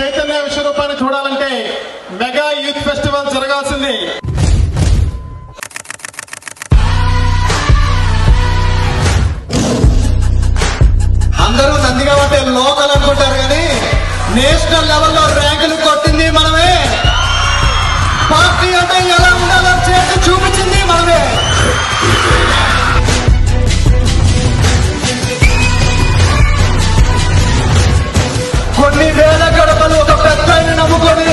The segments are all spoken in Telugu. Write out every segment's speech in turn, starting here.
చైతన్య విశ్వరూపాన్ని చూడాలంటే మెగా యూత్ ఫెస్టివల్ జరగాల్సింది. అందరూ నందిగా ఉంటే లోకల్ అనుకుంటారు కానీ నేషనల్ లెవెల్లో ర్యాంకులు కొట్టింది మనమే. పార్టీ అంటే ఎలా ఉండాలో చేసి చూపించింది మనమే. కొన్ని వేల గడపలు ఒక పెద్దాన్ని నమ్ముకొని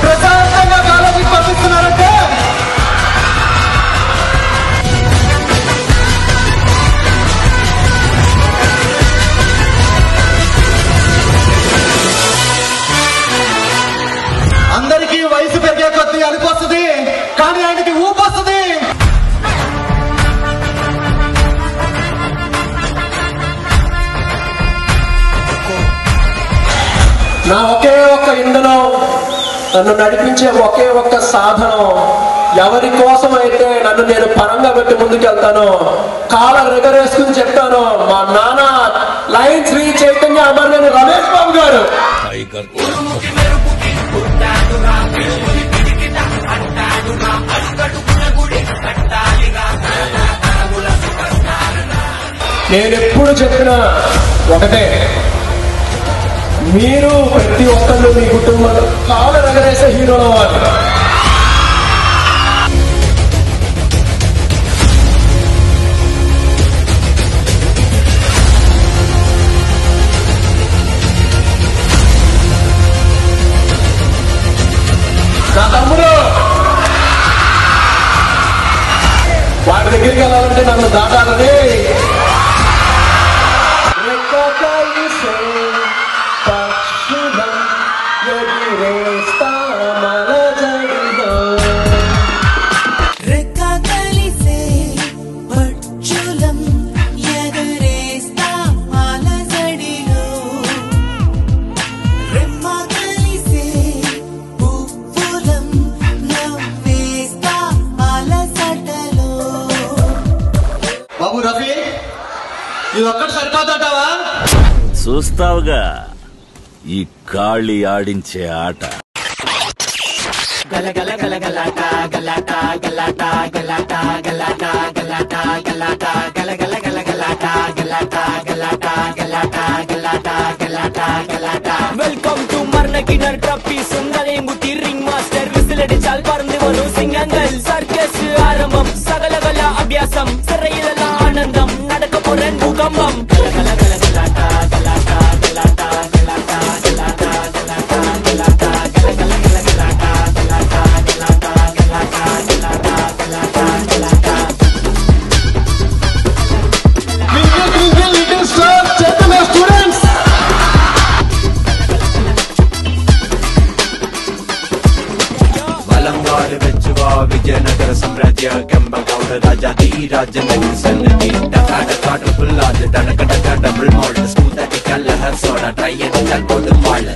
ప్రశాంతంగా కాలేజీకి పంపిస్తున్నారంటే అందరికీ వయసు పెరిగే కొద్ది అలుపు వస్తుంది, కానీ ఆయనకి ఊపు వస్తుంది. నా ఒకే ఒక్క ఇంధనం, నన్ను నడిపించే ఒకే ఒక్క సాధనం, ఎవరి కోసం అయితే నన్ను నేను పరంగా పెట్టి ముందుకెళ్తాను, కాళ్ళ రెగరేసుకుని చెప్తాను. మా నాన్న లైన్ శ్రీ చైతన్య అమర్నేని రమేష్ బాబు గారు. నేనెప్పుడు చెప్పినా ఒకటే, మీరు ప్రతి ఒక్కళ్ళు మీ కుటుంబంలో కాళ్ళ రగరేసే హీరోలు అవ్వాలి. నా తమ్ముడు వాటి దగ్గరికి వెళ్ళాలంటే నన్ను దాటాలని బాబు రఫీ, ఇది ఒక్కటి సరిపోతావా? చూస్తావుగా ఈ కాళీ ఆడించే ఆట. గలగల గలగలాట గలాట గలాట గలాట గలాట గలాట గలాట గలగల గలగలాట గలాట గలాట గలాట గలాట గలాట గలాట. వెల్కమ్ టు మర్నకినర్ ట్రఫీ సుందరే ముతి రింగ్ మాస్టర్ విసిలడి చాల్ పరంది వను సింగంగల్ సర్కస్ ఆరంభం సగలగల అభ్యాసం సరైల ఆనందం నడక పొరన్ భూకంపం. గలగల గలగలాట గలాట గలాట గలాట గలాట గలాట గలాట గలగల గలగలాట గలాట గలాట గలాట గలాట గలాట గలాట. లిటిల్ స్టార్ చైతన్య స్టూడెంట్స్, బలంగాడు వెచ్చువా విజయనగర సామ్రాజ్య కెంబగౌడ రాజా ధీరాజ నగర సన్నది డకాట ఫుల్ ఆది డనక డబుల్ మోల్డ్ స్మూత్ అటి కల్లహ సోడా ట్రై అని చల్పోదు మాల్